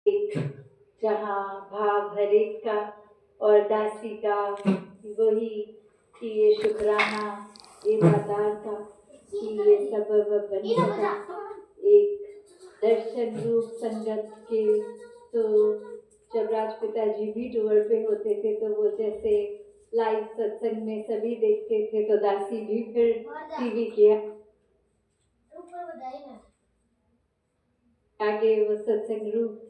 जहाँ भाव हरेक का और दासी का वही कि ये शुक्राना ये दातार का कि ये सबब बनता एक दर्शन रूप संगत के। तो जब राजपिता जी भी टूर पे होते थे तो वो जैसे लाइव सत्संग में सभी देखते थे तो दासी भी फिर टीवी के आगे वो सत्संग रूप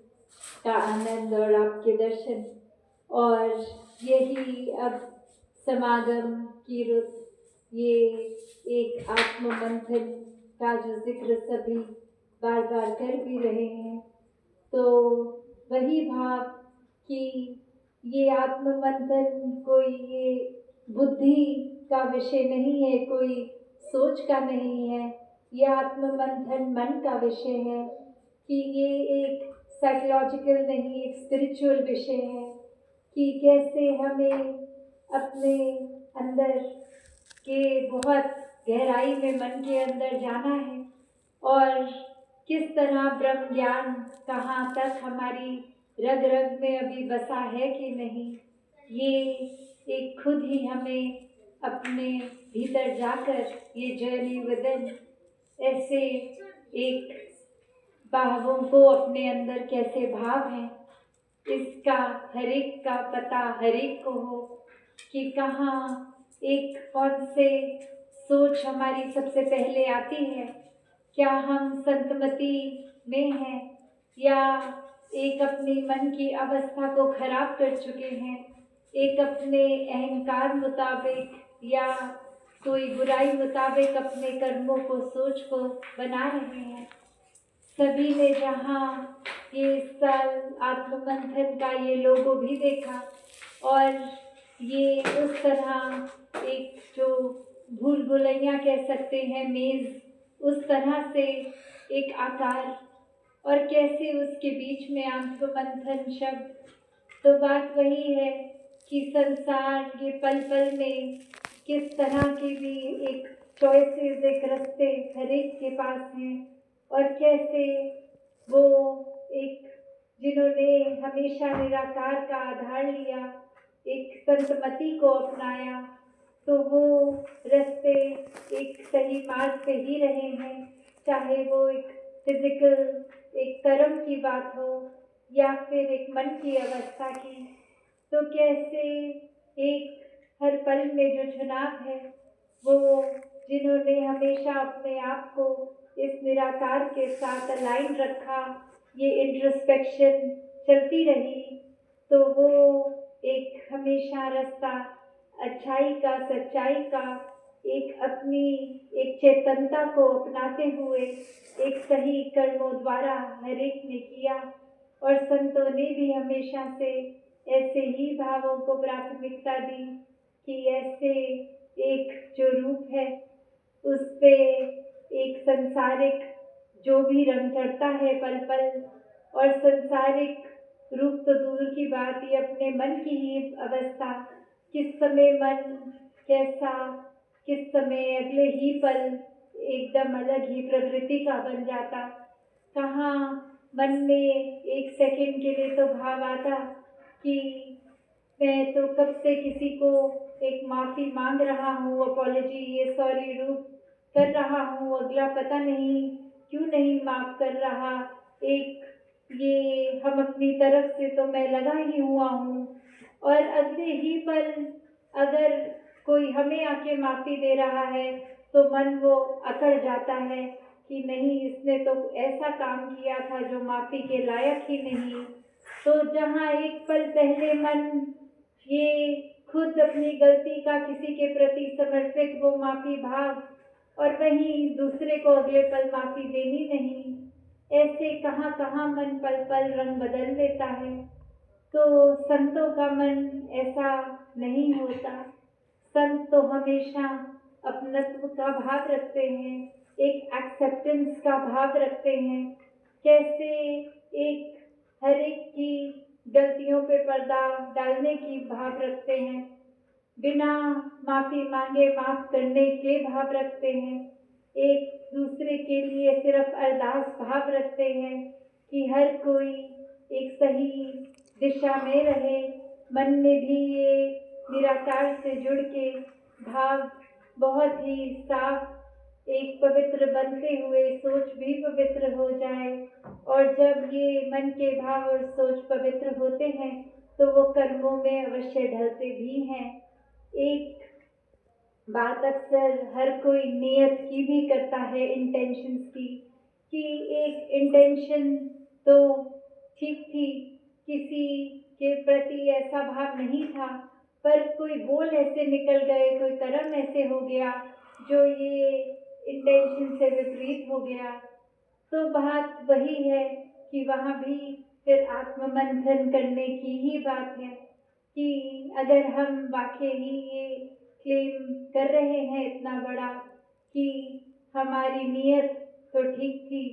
का आनंद और आपके दर्शन और यही अब समागम की रुत ये एक आत्म मंथन का जो जिक्र सभी बार बार कर भी रहे हैं। तो वही भाव कि ये आत्म मंथन कोई ये बुद्धि का विषय नहीं है, कोई सोच का नहीं है, ये आत्म मंथन मन का विषय है कि ये एक साइकोलॉजिकल नहीं एक स्पिरिचुअल विषय है कि कैसे हमें अपने अंदर के बहुत गहराई में मन के अंदर जाना है और किस तरह ब्रह्म ज्ञान कहाँ तक हमारी रग रग में अभी बसा है कि नहीं, ये एक खुद ही हमें अपने भीतर जाकर ये जर्नी विदिन ऐसे एक भावों को अपने अंदर कैसे भाव हैं इसका हरेक का पता हरेक को हो कि कहाँ एक कौन से सोच हमारी सबसे पहले आती है। क्या हम संतमति में हैं या एक अपनी मन की अवस्था को खराब कर चुके हैं, एक अपने अहंकार मुताबिक या कोई बुराई मुताबिक अपने कर्मों को सोच को बना रहे हैं। सभी ने जहाँ ये इस साल आत्ममंथन का ये लोगो भी देखा और ये उस तरह एक जो भूल भुलैया कह सकते हैं मेज़ उस तरह से एक आकार और कैसे उसके बीच में आत्ममंथन शब्द। तो बात वही है कि संसार ये पल पल में किस तरह की भी एक चॉइसेस एक रास्ते हर एक के पास हैं और कैसे वो एक जिन्होंने हमेशा निराकार का आधार लिया एक संतमति को अपनाया तो वो रास्ते एक सही मार्ग पे ही रहे हैं, चाहे वो एक फिजिकल एक कर्म की बात हो या फिर एक मन की अवस्था की। तो कैसे एक हर पल में जो चुनाव है वो जिन्होंने हमेशा अपने आप को इस निराकार के साथ अलाइन रखा, ये इंट्रोस्पेक्शन चलती रही तो वो एक हमेशा रास्ता अच्छाई का सच्चाई का एक अपनी एक चेतनता को अपनाते हुए एक सही कर्मों द्वारा हर एक ने किया और संतों ने भी हमेशा से ऐसे ही भावों को प्राथमिकता दी कि ऐसे एक जो रूप है उस पे एक संसारिक जो भी रंग चढ़ता है पल पल और संसारिक रूप तो दूर की बात ही अपने मन की ही अवस्था किस समय मन कैसा किस समय अगले ही पल एकदम अलग ही प्रवृत्ति का बन जाता। कहाँ मन में एक सेकंड के लिए तो भाव आता कि मैं तो कब से किसी को एक माफ़ी मांग रहा हूँ अपॉलॉजी ये सॉरी रूप कर रहा हूँ, अगला पता नहीं क्यों नहीं माफ़ कर रहा। एक ये हम अपनी तरफ से तो मैं लगा ही हुआ हूँ और अगले ही पल अगर कोई हमें आके माफ़ी दे रहा है तो मन वो अकड़ जाता है कि नहीं इसने तो ऐसा काम किया था जो माफ़ी के लायक ही नहीं। तो जहाँ एक पल पहले मन ये खुद अपनी गलती का किसी के प्रति समर्पित वो माफ़ी भाव और वहीं दूसरे को अगले पल माफ़ी देनी नहीं, ऐसे कहाँ कहाँ मन पल पल रंग बदल लेता है। तो संतों का मन ऐसा नहीं होता, संत तो हमेशा अपनत्व का भाव रखते हैं, एक एक्सेप्टेंस का भाव रखते हैं, कैसे एक हर एक की गलतियों पे पर्दा डालने की भाव रखते हैं, बिना माफ़ी मांगे माफ़ करने के भाव रखते हैं, एक दूसरे के लिए सिर्फ अरदास भाव रखते हैं कि हर कोई एक सही दिशा में रहे, मन में भी ये निराकार से जुड़ के भाव बहुत ही साफ एक पवित्र बनते हुए सोच भी पवित्र हो जाए। और जब ये मन के भाव और सोच पवित्र होते हैं तो वो कर्मों में अवश्य ढलते भी हैं। एक बात अक्सर हर कोई नियत की भी करता है, इंटेंशंस की, कि एक इंटेंशन तो ठीक थी, किसी के प्रति ऐसा भाव नहीं था, पर कोई बोल ऐसे निकल गए, कोई कर्म ऐसे हो गया जो ये इंटेंशन से विपरीत हो गया। तो बात वही है कि वहाँ भी फिर आत्ममंथन करने की ही बात है कि अगर हम वाकई ही ये क्लेम कर रहे हैं इतना बड़ा कि हमारी नियत तो ठीक थी,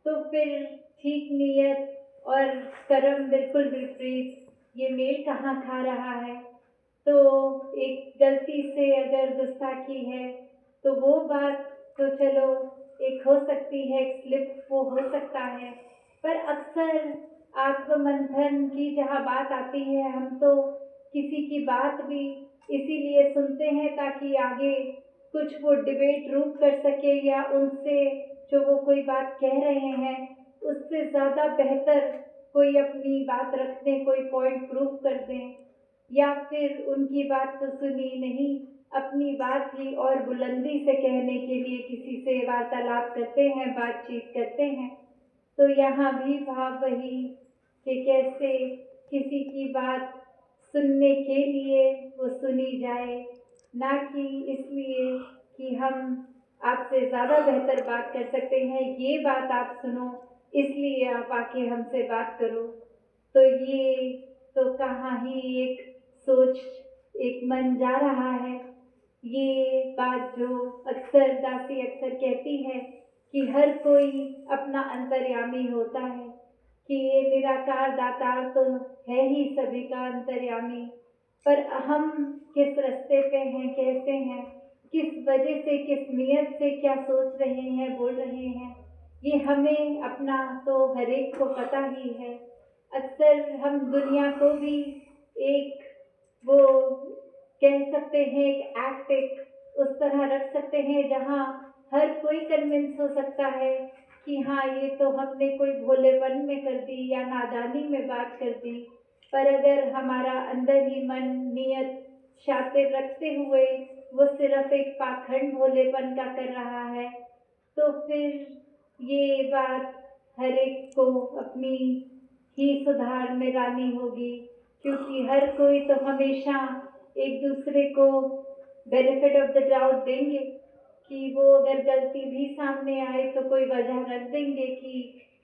तो फिर ठीक नियत और कर्म बिल्कुल विपरीत, ये मेल कहाँ खा रहा है। तो एक गलती से अगर गुस्ताखी है तो वो बात तो चलो एक हो सकती है, एक स्लिप वो हो सकता है, पर अक्सर आत्ममंथन की जहाँ बात आती है हम तो किसी की बात भी इसीलिए सुनते हैं ताकि आगे कुछ वो डिबेट रूप कर सके, या उनसे जो वो कोई बात कह रहे हैं उससे ज़्यादा बेहतर कोई अपनी बात रख दें, कोई पॉइंट प्रूव कर दें, या फिर उनकी बात तो सुनी नहीं, अपनी बात ही और बुलंदी से कहने के लिए किसी से वार्तालाप करते हैं, बातचीत करते हैं। तो यहाँ भी भाव वही कि कैसे किसी की बात सुनने के लिए वो सुनी जाए, ना कि इसलिए कि हम आपसे ज़्यादा बेहतर बात कर सकते हैं, ये बात आप सुनो इसलिए आप आके हमसे बात करो। तो ये तो कहाँ ही एक सोच, एक मन जा रहा है। ये बात जो अक्सर दासी अक्सर कहती है कि हर कोई अपना अंतर्यामी होता है, कि ये निराकार दातार तो है ही सभी का अंतर्यामी, पर हम किस रास्ते पे हैं, कैसे हैं, किस वजह से, किस नियत से क्या सोच रहे हैं, बोल रहे हैं, ये हमें अपना तो हर एक को पता ही है। अक्सर हम दुनिया को भी एक वो कह सकते हैं, एक एक्ट एक उस तरह रख सकते हैं जहाँ हर कोई कन्विंस हो सकता है कि हाँ ये तो हमने कोई भोलेपन में कर दी या नादानी में बात कर दी। पर अगर हमारा अंदर ही मन नियत शातिर रखते हुए वो सिर्फ एक पाखंड भोलेपन का कर रहा है, तो फिर ये बात हर एक को अपनी ही सुधार में लानी होगी, क्योंकि हर कोई तो हमेशा एक दूसरे को बेनिफिट ऑफ द डाउट देंगे कि वो अगर गलती भी सामने आए तो कोई वजह रख देंगे कि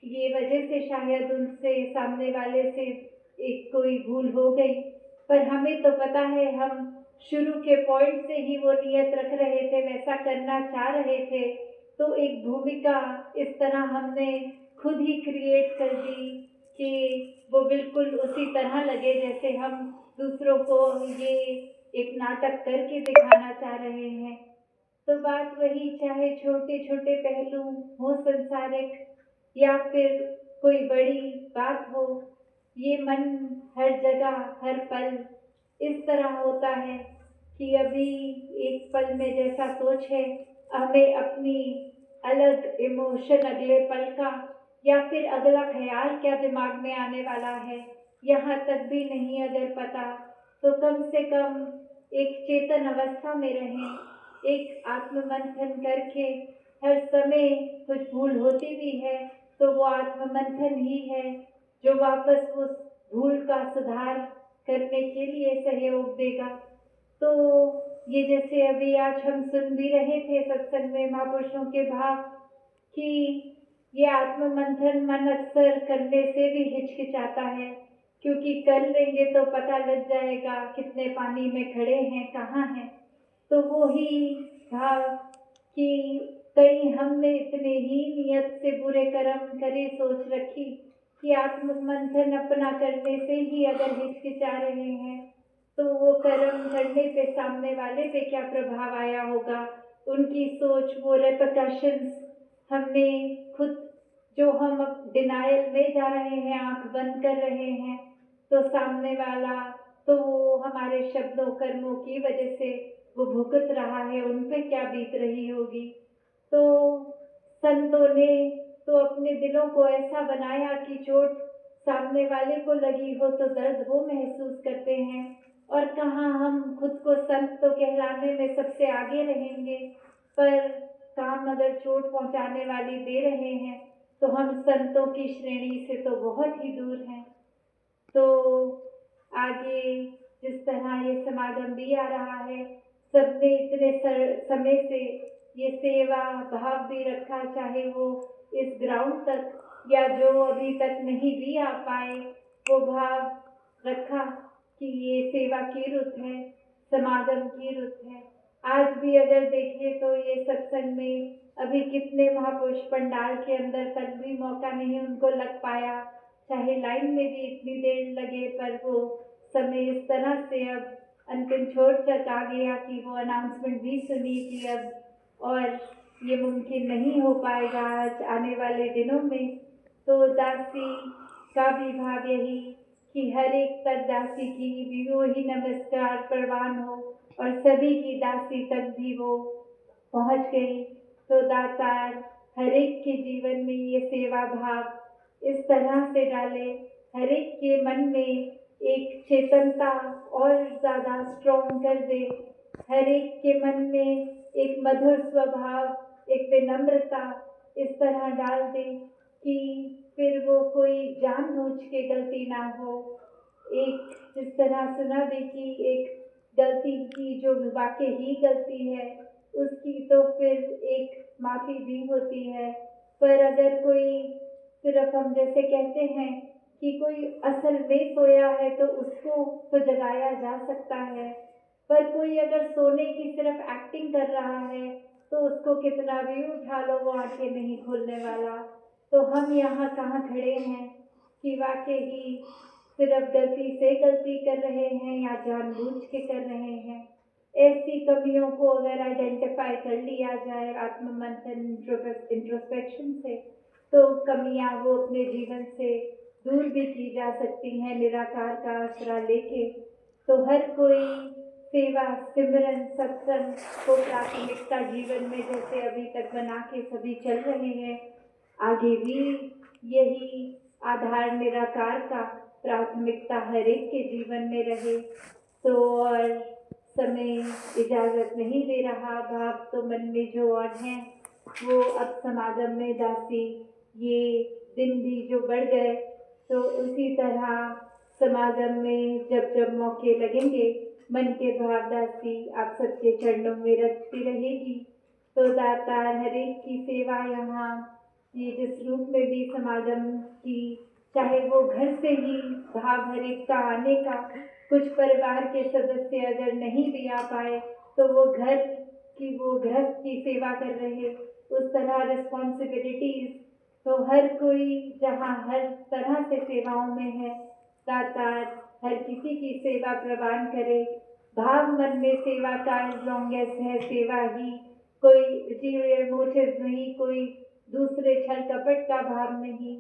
ये वजह से शायद उनसे सामने वाले से एक कोई भूल हो गई। पर हमें तो पता है हम शुरू के पॉइंट से ही वो नियत रख रहे थे, वैसा करना चाह रहे थे, तो एक भूमिका इस तरह हमने खुद ही क्रिएट कर दी कि वो बिल्कुल उसी तरह लगे जैसे हम दूसरों को ये एक नाटक करके दिखाना चाह रहे हैं। तो बात वही, चाहे छोटे छोटे पहलू हो संसारिक या फिर कोई बड़ी बात हो, ये मन हर जगह हर पल इस तरह होता है कि अभी एक पल में जैसा सोच है, हमें अपनी अलग इमोशन अगले पल का या फिर अगला ख्याल क्या दिमाग में आने वाला है, यहाँ तक भी नहीं अगर पता, तो कम से कम एक चेतन अवस्था में रहें, एक आत्ममंथन करके। हर समय कुछ भूल होती भी है तो वो आत्ममंथन ही है जो वापस उस भूल का सुधार करने के लिए सहयोग देगा। तो ये जैसे अभी आज हम सुन भी रहे थे सत्संग में महापुरुषों के भाव कि ये आत्ममंथन मन अक्सर करने से भी हिचकिचाता है, क्योंकि कर लेंगे तो पता लग जाएगा कितने पानी में खड़े हैं, कहाँ हैं। तो वो ही भाव कि कहीं हमने इतने ही नियत से बुरे कर्म करे सोच रखी कि आत्ममंथन अपना करने से ही अगर हिचकिचा रहे हैं तो वो कर्म करने पे सामने वाले पे क्या प्रभाव आया होगा, उनकी सोच, वो रिपरकशंस हमने खुद जो हम अब डिनायल में जा रहे हैं, आंख बंद कर रहे हैं, तो सामने वाला तो वो हमारे शब्दों कर्मों की वजह से वो भुगत रहा है, उन पे क्या बीत रही होगी। तो संतों ने तो अपने दिलों को ऐसा बनाया कि चोट सामने वाले को लगी हो तो दर्द वो महसूस करते हैं, और कहाँ हम खुद को संत तो कहलाने में सबसे आगे रहेंगे, पर काम अगर चोट पहुंचाने वाली दे रहे हैं तो हम संतों की श्रेणी से तो बहुत ही दूर हैं। तो आगे जिस तरह ये समागम भी आ रहा है, सबने इतने समय से ये सेवा भाव भी रखा, चाहे वो इस ग्राउंड तक या जो अभी तक नहीं भी आ पाए, वो भाव रखा कि ये सेवा की रुत है, समागम की रुत है। आज भी अगर देखें तो ये सत्संग में अभी कितने महापुरुष पंडाल के अंदर तक भी मौका नहीं उनको लग पाया, चाहे लाइन में भी इतनी देर लगे, पर वो समय इस तरह से अब अंतिम छोर तक आ गया कि वो अनाउंसमेंट भी सुनी कि अब और ये मुमकिन नहीं हो पाएगा आज आने वाले दिनों में। तो दासी का भी भाव यही कि हर एक तक दासी की भी वो ही नमस्कार प्रवान हो और सभी की दासी तक भी वो पहुंच गई। तो दातार हर एक के जीवन में ये सेवा भाव इस तरह से डाले, हर एक के मन में एक चेतनता और ज़्यादा स्ट्रॉन्ग कर दे, हर एक के मन में एक मधुर स्वभाव, एक विनम्रता इस तरह डाल दे कि फिर वो कोई जानबूझ के गलती ना हो। एक जिस तरह सुना भी कि एक गलती की जो वाकई ही गलती है उसकी तो फिर एक माफ़ी भी होती है, पर अगर कोई सिर्फ हम जैसे कहते हैं कि कोई असल में सोया है तो उसको तो जगाया जा सकता है, पर कोई अगर सोने की सिर्फ एक्टिंग कर रहा है तो उसको कितना भी उठा लो वो आंखें नहीं खोलने वाला। तो हम यहाँ कहाँ खड़े हैं कि वाकई ही सिर्फ गलती से गलती कर रहे हैं या जानबूझ के कर रहे हैं। ऐसी कमियों को अगर आइडेंटिफाई कर लिया जाए आत्ममंथन इंट्रोस्पेक्शन से, तो कमियां वो अपने जीवन से दूर भी की जा सकती हैं निराकार का आसरा लेके। तो हर कोई सेवा सिमरन सत्संग को प्राथमिकता जीवन में जैसे अभी तक बना के सभी चल रहे हैं, आगे भी यही आधार निराकार का प्राथमिकता हर एक के जीवन में रहे। तो और समय इजाज़त नहीं दे रहा, भाव तो मन में जो और हैं वो अब समागम में दासी ये दिन भी जो बढ़ गए, तो उसी तरह समागम में जब जब मौके लगेंगे मन के भाव दासी आप सबके चरणों में रखती रहेगी। तो दातार हर एक की सेवा यहाँ ये जिस रूप में भी समागम की, चाहे वो घर से ही भाव हर एक का आने का, कुछ परिवार के सदस्य अगर नहीं भी आ पाए तो वो घर की वो गृहस्थ की सेवा कर रहे, उस तरह रिस्पॉन्सिबिलिटीज तो हर कोई जहाँ हर तरह से सेवाओं में है, दातार हर किसी की सेवा प्रदान करे। भाव मन में सेवा का लॉन्गेस्ट है सेवा ही, कोई अल्टीरियर मोटिव नहीं, कोई दूसरे छल कपट का भाव नहीं,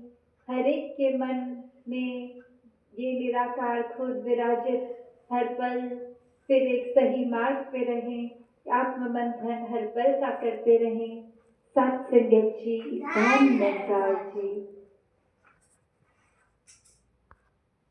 हर एक के मन में ये निराकार खुद विराजित हर पल फिर एक सही मार्ग पे रहें, आत्ममंथन हर पल का करते रहें। सत्संगत जी, धन्यवाद जी।